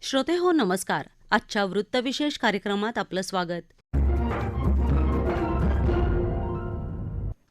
श्रोते हो नमस्कार. आजच्या वृत्तविशेष कार्यक्रमात आपलं स्वागत.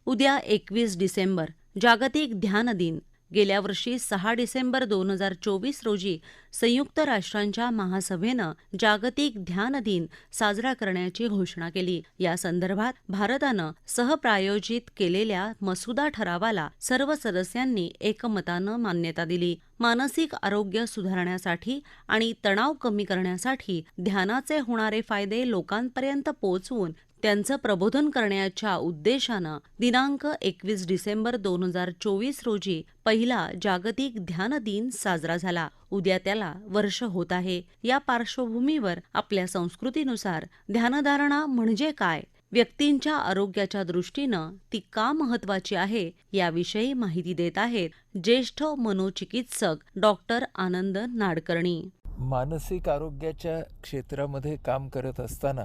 उद्या 21 डिसेंबर जागतिक ध्यान दिन. गेल्या वर्षी 6 डिसेंबर 2024 रोजी संयुक्त राष्ट्रांच्या महासभेनं जागतिक ध्यान दिन साजरा करण्याची घोषणा केली. या संदर्भात भारतानं सहप्रायोजित केलेल्या मसुदा ठरावाला सर्व सदस्यांनी एकमतानं मान्यता दिली. मानसिक आरोग्य सुधारण्यासाठी आणि तणाव कमी करण्यासाठी ध्यानाचे होणारे फायदे लोकांपर्यंत पोहोचवून त्यांचं प्रबोधन करण्याच्या उद्देशानं दिनांक 21 डिसेंबर 2024 रोजी पहिला जागतिक ध्यान दिन साजरा झाला. उद्या त्याला वर्ष होत आहे. या पार्श्वभूमीवर आपल्या संस्कृतीनुसार ध्यानधारणा म्हणजे काय, व्यक्तींच्या आरोग्याच्या दृष्टीनं ती का महत्वाची आहे, याविषयी माहिती देत आहेत ज्येष्ठ मनोचिकित्सक डॉक्टर आनंद नाडकर्णी. मानसिक आरोग्याच्या क्षेत्रामध्ये काम करत असताना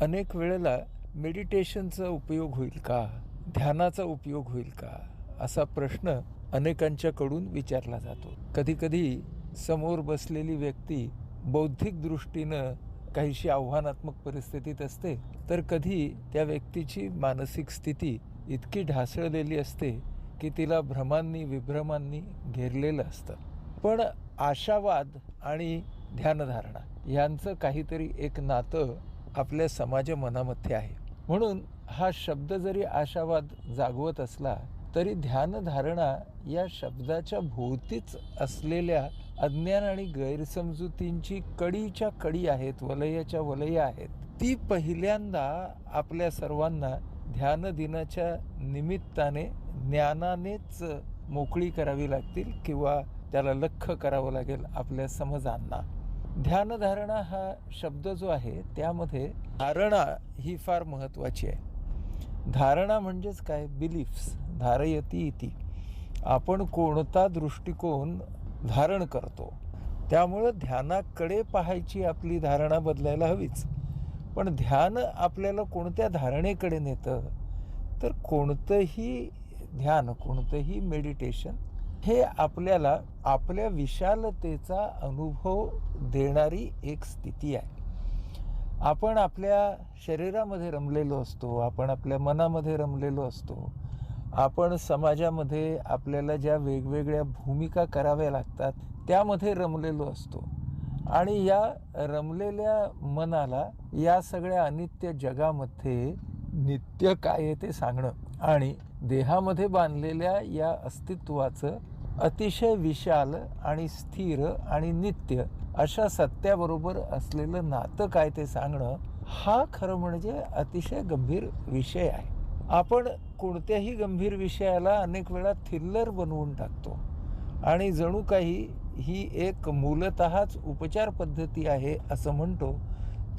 अनेक वेळेला मेडिटेशनचा उपयोग होईल का, ध्यानाचा उपयोग होईल का, असा प्रश्न अनेकांच्याकडून विचारला जातो. कधीकधी समोर बसलेली व्यक्ती बौद्धिक दृष्टीनं काहीशी आव्हानात्मक परिस्थितीत असते, तर कधी त्या व्यक्तीची मानसिक स्थिती इतकी ढासळलेली असते की तिला भ्रमांनी विभ्रमांनी घेरलेलं असतं. पण आशावाद आणि ध्यानधारणा यांचं काहीतरी एक नातं आपल्या समाज मनामध्ये आहे. म्हणून हा शब्द जरी आशावाद जागवत असला तरी ध्यानधारणा या शब्दाच्या भोवतीच असलेल्या अज्ञान आणि गैरसमजुतींची कडीच्या कडी आहेत, वलयाच्या वलय आहेत. ती पहिल्यांदा आपल्या सर्वांना ध्यान दिनाच्या निमित्ताने ज्ञानानेच मोकळी करावी लागतील किंवा त्याला लख्ख करावं लागेल आपल्या समजांना. ध्यानधारणा हा शब्द जो आहे त्यामध्ये धारणा ही फार महत्त्वाची आहे. धारणा म्हणजेच काय, बिलीफ्स, धारयती इति. आपण कोणता दृष्टिकोन धारण करतो, त्यामुळं ध्यानाकडे पाहायची आपली धारणा बदलायला हवीच. पण ध्यान आपल्याला कोणत्या धारणेकडे नेतं, तर कोणतंही ध्यान, कोणतंही मेडिटेशन हे आपल्याला आपल्या विशालतेचा अनुभव देणारी एक स्थिती आहे. आपण आपल्या शरीरामध्ये रमलेलो असतो, आपण आपल्या मनामध्ये रमलेलो असतो, आपण समाजामध्ये आपल्याला ज्या वेगवेगळ्या भूमिका कराव्या लागतात त्यामध्ये रमलेलो असतो. आणि या रमलेल्या मनाला या सगळ्या अनित्य जगामध्ये नित्य काय आहे ते सांगणं आणि देहामध्ये बांधलेल्या या अस्तित्वाचं अतिशय विशाल आणि स्थिर आणि नित्य अशा सत्याबरोबर असलेलं नातं काय ते सांगणं, हा खरं म्हणजे अतिशय गंभीर विषय आहे. आपण कोणत्याही गंभीर विषयाला अनेक वेळा थिल्लर बनवून टाकतो आणि जणू काही ही एक मूलतःच उपचार पद्धती आहे असं म्हणतो,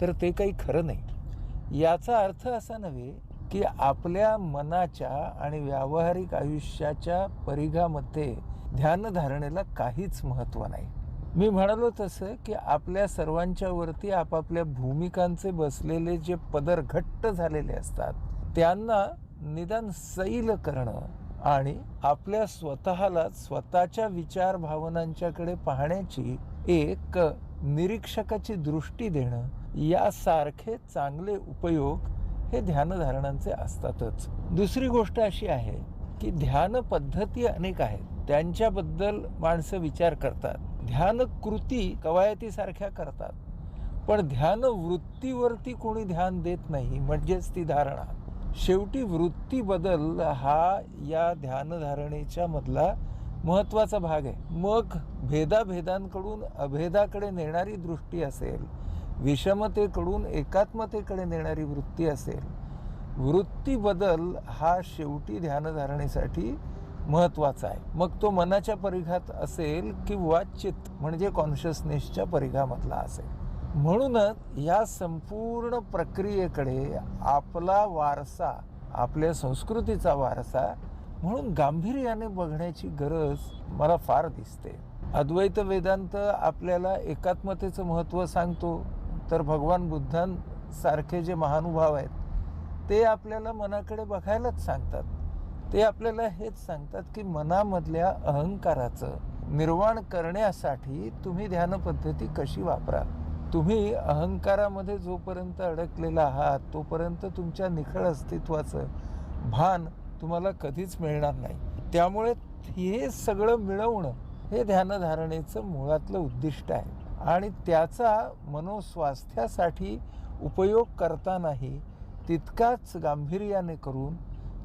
तर ते काही खरं नाही. याचा अर्थ असा नव्हे की आपल्या मनाच्या आणि व्यावहारिक आयुष्याच्या परिघामध्ये ध्यानधारणेला काहीच महत्त्व नाही. मी म्हणालो तसं की आपल्या सर्वांच्या वरती आपापल्या भूमिकांचे बसलेले जे पदर घट्ट झालेले असतात त्यांना निदान सैल करणं आणि आपल्या स्वतःच्या विचार भावनांच्याकडे पाहण्याची एक निरीक्षकाची दृष्टी देणं, यासारखे चांगले उपयोग हे ध्यानधारणांचे असतातच. दुसरी गोष्ट अशी आहे की ध्यान पद्धती अनेक आहेत, त्यांच्याबद्दल माणसं विचार करतात. ध्यान कृती कवायतीसारख्या करतात, पण ध्यान वृत्तीवरती कोणी ध्यान देत नाही, म्हणजेच ती धारणा. शेवटी वृत्ती बदल हा या ध्यानधारणेच्या मधला महत्त्वाचा भाग आहे. मग भेदाभेदांकडून अभेदाकडे नेणारी दृष्टी असेल, विषमतेकडून एकात्मतेकडे नेणारी वृत्ती असेल, वृत्ती बदल हा शेवटी ध्यानधारणेसाठी महत्त्वाचा आहे. मग तो मनाच्या परिघात असेल किंवा चित्त म्हणजे कॉन्शियसनेसच्या परिघामधला असेल. म्हणूनच या संपूर्ण प्रक्रियेकडे आपला वारसा, आपल्या संस्कृतीचा वारसा म्हणून गांभीर्याने बघण्याची गरज मला फार दिसते. अद्वैत वेदांत आपल्याला एकात्मतेचं महत्त्व सांगतो, तर भगवान बुद्धांसारखे जे महानुभाव आहेत ते आपल्याला मनाकडे बघायलाच सांगतात. ते आपल्याला हेच सांगतात की मनामधल्या अहंकाराचं, निर्वाण करण्यासाठी तुम्ही ध्यान पद्धती कशी वापराल. तुम्ही अहंकारामध्ये जोपर्यंत अडकलेला आहात तोपर्यंत तुमच्या निखळ अस्तित्वाचं भान तुम्हाला कधीच मिळणार नाही. त्यामुळे हे सगळं मिळवणं हे ध्यानधारणेचं मुळातलं उद्दिष्ट आहे आणि त्याचा मनोस्वास्थ्यासाठी उपयोग करतानाही तितकाच गांभीर्याने करून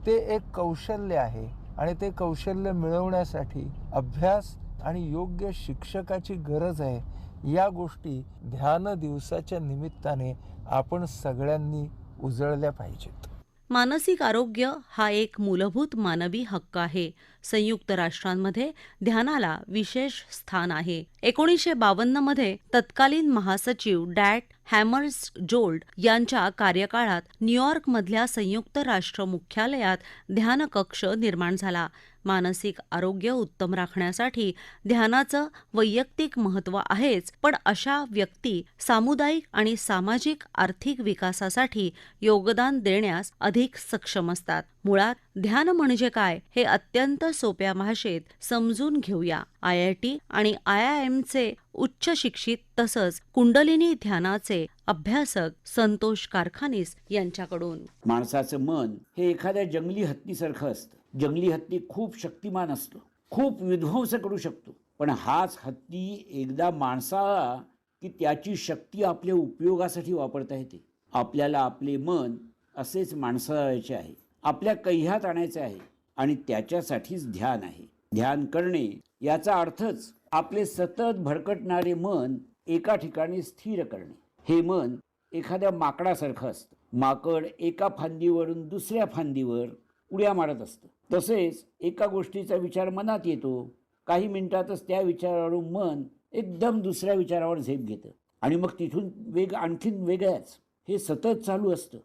ते एक कौशल्य आहे आणि ते कौशल्य मिळवण्यासाठी अभ्यास आणि योग्य शिक्षकाची गरज आहे. या गोष्टी ध्यान दिवसाच्या निमित्ताने आपण सगळ्यांनी उजळल्या पाहिजेत. मानसिक आरोग्य हा एक मूलभूत मानवी हक्क आहे. संयुक्त राष्ट्रांमध्ये ध्यानाला विशेष स्थान आहे. 1952 मध्ये तत्कालीन महासचिव डॅट हॅमर्स जोल्ड यांच्या कार्यकाळात न्यूयॉर्कमधल्या संयुक्त राष्ट्र मुख्यालयात ध्यान कक्ष निर्माण झाला. मानसिक आरोग्य उत्तम राखण्यासाठी ध्यानाचं वैयक्तिक महत्त्व आहेच, पण अशा व्यक्ती सामुदायिक आणि सामाजिक आर्थिक विकासासाठी योगदान देण्यास अधिक सक्षम असतात. मुळात ध्यान म्हणजे काय हे अत्यंत सोप्या भाषेत समजून घेऊया. IIT आणि IIMचे उच्च शिक्षित तसंच कुंडलिनी ध्यानाचे अभ्यासक संतोष कारखानीस यांच्याकडून. माणसाचं मन हे एखाद्या जंगली हत्तीसारखं असतं. जंगली हत्ती खूप शक्तिमान असतो, खूप विध्वंस करू शकतो, पण हाच हत्ती एकदा माणसाला की त्याची शक्ती आपल्या उपयोगासाठी वापरता येते. आपल्याला आपले मन असेच माणसाचे आहे, आपल्या कह्यात आणायचे आहे आणि त्याच्यासाठीच ध्यान आहे. ध्यान करणे याचा अर्थच आपले सतत भरकटणारे मन एका ठिकाणी स्थिर करणे. हे मन एखाद्या माकडासारखं असतं. माकड एका फांदीवरून दुसऱ्या फांदीवर उड्या मारत असतं. तसेच एका गोष्टीचा विचार मनात येतो, काही मिनिटातच त्या विचारावरून मन एकदम दुसऱ्या विचारावर झेप घेतं आणि मग तिथून वेग आणखीन वेगळाच. हे सतत चालू असतं.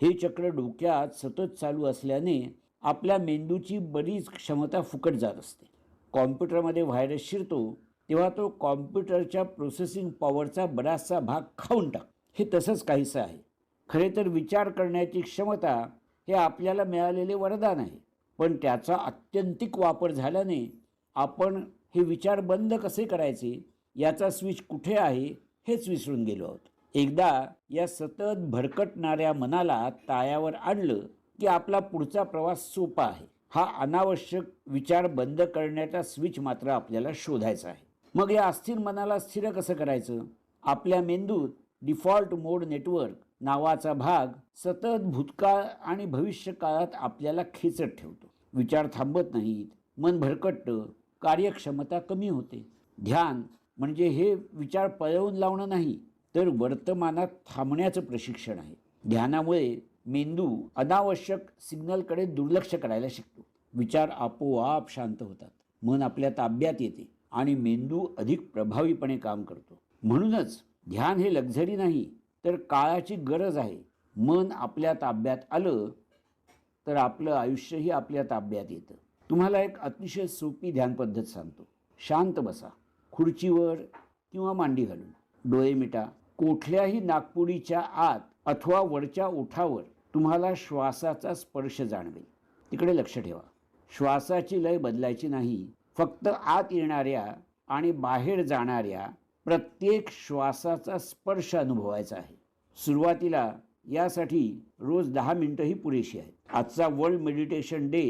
हे चक्र डोक्यात सतत चालू असल्याने आपल्या मेंदूची बरीच क्षमता फुकट जात असते. कॉम्प्युटरमध्ये व्हायरस शिरतो तेव्हा तो कॉम्प्युटरच्या प्रोसेसिंग पॉवरचा बराचसा भाग खाऊन टाक. हे तसंच काहीसं आहे. खरे तर विचार करण्याची क्षमता हे आपल्याला मिळालेले वरदान आहे, पण त्याचा अत्यंतिक वापर झाल्याने आपण हे विचार बंद कसे करायचे याचा स्विच कुठे आहे हेच विसरून गेलो आहोत. एकदा या सतत भरकटणाऱ्या मनाला ताळ्यावर आणलं की आपला पुढचा प्रवास सोपा आहे. हा अनावश्यक विचार बंद करण्याचा स्विच मात्र आपल्याला शोधायचा आहे. मग या अस्थिर मनाला स्थिर कसं करायचं? आपल्या मेंदूत डिफॉल्ट मोड नेटवर्क नावाचा भाग सतत भूतकाळ आणि भविष्यकाळात आपल्याला खेचत ठेवतो. विचार थांबत नाहीत, मन भरकटतं, कार्यक्षमता कमी होते. ध्यान म्हणजे हे विचार पळवून लावणं नाही, तर वर्तमानात थांबण्याचं प्रशिक्षण आहे. ध्यानामुळे मेंदू अनावश्यक सिग्नलकडे दुर्लक्ष करायला शिकतो. विचार आपोआप शांत होतात, मन आपल्या ताब्यात येते आणि मेंदू अधिक प्रभावीपणे काम करतो. म्हणूनच ध्यान हे लक्झरी नाही, तर काळाची गरज आहे. मन आपल्या ताब्यात आलं तर आपलं आयुष्यही आपल्या ताब्यात येतं. तुम्हाला एक अतिशय सोपी ध्यान पद्धत सांगतो. शांत बसा, खुर्चीवर किंवा मांडी घालून. डोळे मिटा. कुठल्याही नाकपुडीच्या आत अथवा वरच्या ओठावर तुम्हाला श्वासाचा स्पर्श जाणवेल. तिकडे लक्ष ठेवा. श्वासाची लय बदलायची नाही, फक्त आत येणाऱ्या आणि बाहेर जाणाऱ्या प्रत्येक श्वासाचा स्पर्श अनुभवायचा आहे. सुरुवातीला यासाठी रोज 10 मिनिटंही पुरेशी आहेत. आजचा वर्ल्ड मेडिटेशन डे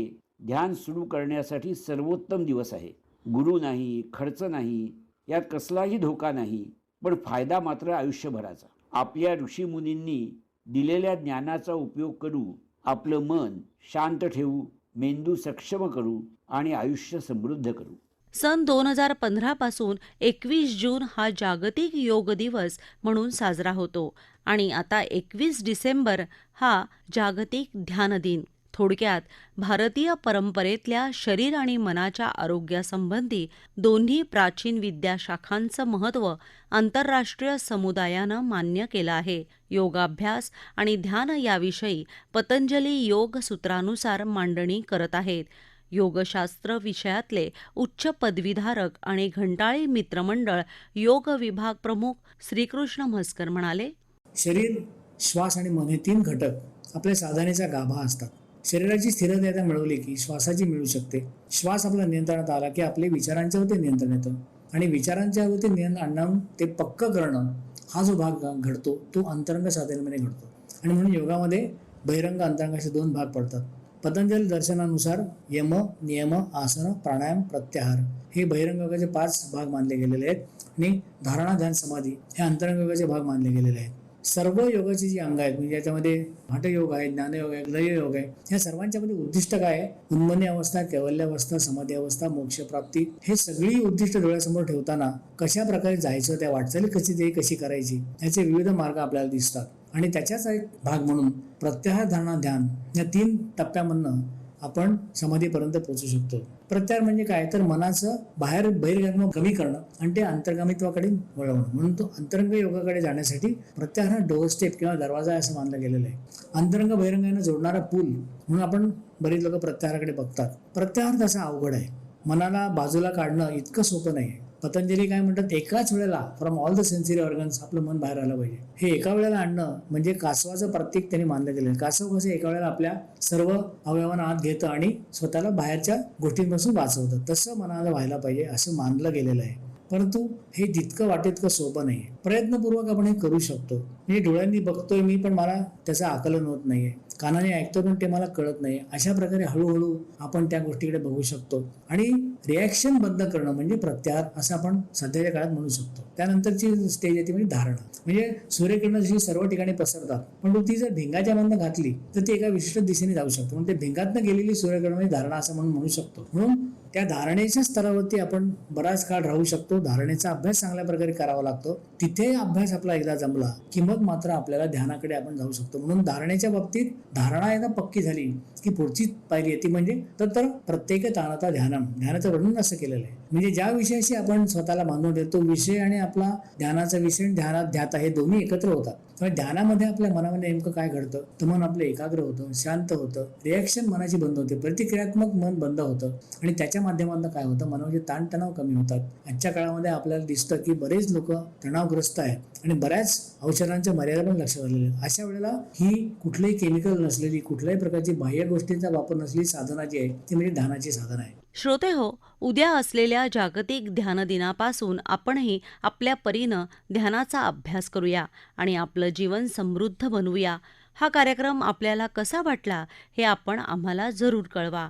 ध्यान सुरू करण्यासाठी सर्वोत्तम दिवस आहे. गुरु नाही, खर्च नाही, यात कसलाही धोका नाही, पण फायदा मात्र आयुष्यभराचा. आपल्या ऋषीमुनींनी दिलेल्या ज्ञानाचा उपयोग करू, आपलं मन शांत ठेवू, मेंदू सक्षम करू आणि आयुष्य समृद्ध करू. सन 2015 पासून 21 जून हा जागतिक योग दिवस म्हणून साजरा होतो आणि आता 21 डिसेंबर हा जागतिक ध्यान दिन. थोडक्यात भारतीय परंपरेतल्या शरीर आणि मनाच्या आरोग्यासंबंधी दोन्ही प्राचीन विद्याशाखांचं महत्त्व आंतरराष्ट्रीय समुदायानं मान्य केलं आहे. योगाभ्यास आणि ध्यान याविषयी पतंजली योग सूत्रानुसार मांडणी करत आहेत. योगशास्त्र विषयातले उच्च पदवीधारक आणि घंटाळी मित्रमंडळ योग विभाग प्रमुख श्रीकृष्ण म्हस्कर म्हणाले, शरीर, श्वास आणि मन हे 3 घटक आपल्या साधनेचा गाभा असतात. शरीराची स्थिरता एकदा मिळवली की श्वासाची मिळू शकते. श्वास आपला नियंत्रणात आला की आपले विचारांच्यावरती नियंत्रण येतं आणि विचारांच्यावरती नियंत्रण आणणं ते पक्क करणं हा जो भाग घडतो तो अंतरंग साधनेमध्ये घडतो. आणि म्हणून योगामध्ये बहिरंग अंतरंग असे 2 भाग पडतात. पतंजली दर्शनानुसार यम, नियम, आसन, प्राणायाम, प्रत्याहार हे बहिरंग योगाचे 5 भाग मानले गेलेले आहेत आणि धारणा, ध्यान, समाधी हे अंतरंग योगाचे भाग मानले गेलेले आहेत. सर्व योगाची जी अंग आहेत म्हणजे याच्यामध्ये हठयोग आहे, ज्ञानयोग आहे, लययोग आहे, या सर्वांच्या मध्ये उद्दिष्ट काय आहे? उन्मनी अवस्था, कैवल्य अवस्था, समाधी अवस्था, मोक्षप्राप्ती हे सगळी उद्दिष्ट डोळ्यासमोर ठेवताना कशा प्रकारे जायचं, त्या वाटचाली कशी करायची याचे विविध मार्ग आपल्याला दिसतात. आणि त्याच्याच एक भाग म्हणून प्रत्याहार, धारणा, ध्यान या 3 टप्प्यामधनं आपण समाधीपर्यंत पोहोचू शकतो. प्रत्याहार म्हणजे काय? तर मनाचं बहिर्गम कमी करणं आणि ते अंतर्गामित्वाकडे वळवणं. म्हणून तो अंतरंग योगाकडे जाण्यासाठी प्रत्याहार हा डोअर स्टेप किंवा दरवाजा आहे असं मानलं गेलेलं आहे. अंतरंग बहिरंगाने जोडणारा पूल म्हणून आपण बरेच लोक प्रत्याहाराकडे बघतात. प्रत्याहार तसा अवघड आहे. मनाला बाजूला काढणं इतकं सोपं नाही आहे. पतंजली काय म्हणतात? एकाच वेळेला from all the sensory organs आपलं मन बाहेर आलं पाहिजे. हे एका वेळेला आणणं म्हणजे कासवाचं प्रतीक त्यांनी मानलं गेलं. कासव कसं एका वेळेला आपल्या सर्व अवयवांना आत घेतं आणि स्वतःला बाहेरच्या गोष्टींपासून वाचवतं, तसं मनाला व्हायला पाहिजे असं मानलं गेलेलं आहे. परंतु हे जितकं वाटेतकं सोपं नाही. प्रयत्नपूर्वक आपण हे करू शकतो. म्हणजे डोळ्यांनी बघतोय मी पण मला त्याचं आकलन होत नाहीये, कानाने ऐकतो पण ते मला कळत नाही. अशा प्रकारे हळूहळू आपण त्या गोष्टीकडे बघू शकतो. आणि रिॲक्शन बंद करणं म्हणजे प्रत्याहार असं आपण सध्याच्या काळात म्हणू शकतो. त्यानंतरची स्टेज येते म्हणजे धारणा. म्हणजे सूर्यकिरणं जशी सर्व ठिकाणी पसरतात पण ती जर भिंगाच्या मधनं घातली तर ती एका विशिष्ट दिशेने जाऊ शकतो. म्हणून ते भिंगातनं गेलेली सूर्यकिरण म्हणजे धारणा असं म्हणू शकतो. म्हणून त्या धारणेच्या स्तरावरती आपण बराच काळ राहू शकतो. धारणेचा अभ्यास चांगल्या प्रकारे करावा लागतो. तिथे अभ्यास आपला एकदा जमला की मग मात्र आपल्याला ध्यानाकडे आपण जाऊ शकतो. म्हणून धारणेच्या बाबतीत धारणा एकदा पक्की झाली की पुढची पायरी येते म्हणजे तर प्रत्येक ताणता ध्यानम, ध्यानाचं वर्णन असं केलेलं आहे. म्हणजे ज्या विषयाशी आपण स्वतःला बांधून ठेवतो विषय आणि आपला ध्यानाचा विषय ध्यानात ध्याता हे दोन्ही एकत्र होतात. ध्यानामध्ये आपल्या मनामध्ये नेमकं काय घडतं तर मन आपलं एकाग्र होतं, शांत होतं, रिॲक्शन मनाची बंद होते, प्रतिक्रियात्मक मन बंद होतं आणि त्याच्या माध्यमातून काय होतं? मनाचे ताणतणाव कमी होतात. आजच्या काळामध्ये आपल्याला दिसतं की बरेच लोक तणावग्रस्त आहेत आणि बऱ्याच औषधांच्या मर्यादा पण लक्षात आलेल्या आहेत. अशा वेळेला ही कुठलंही केमिकल नसलेली, कुठल्याही प्रकारची बाह्य गोष्टींचा वापर नसलेली साधना जी आहे ती म्हणजे ध्यानाची साधना आहे. श्रोते हो, उद्या असलेल्या जागतिक ध्यान दिनापासून आपणही आपल्या परीनं ध्यानाचा अभ्यास करूया आणि आपलं जीवन समृद्ध बनवूया. हा कार्यक्रम आपल्याला कसा वाटला हे आपण आम्हाला जरूर कळवा.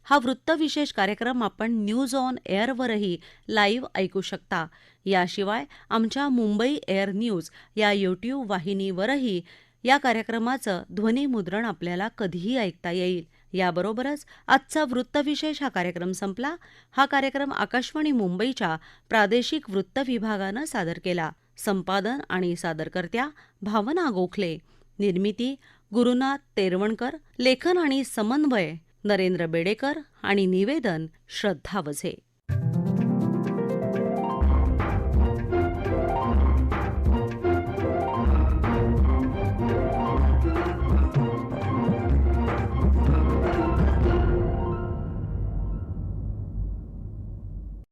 हा वृत्तविशेष कार्यक्रम आपण न्यूज ऑन एअरवरही लाईव्ह ऐकू शकता. याशिवाय आमच्या मुंबई एअर न्यूज या यूट्यूब वाहिनीवरही या कार्यक्रमाचं ध्वनिमुद्रण आपल्याला कधीही ऐकता येईल. याबरोबरच आजचा वृत्तविशेष हा कार्यक्रम संपला. हा कार्यक्रम आकाशवाणी मुंबईच्या प्रादेशिक वृत्त विभागानं सादर केला. संपादन आणि सादरकर्त्या भावना गोखले. निर्मिती गुरुनाथ तेरवणकर. लेखन आणि समन्वय नरेंद्र बेडेकर आणि निवेदन श्रद्धा वझे.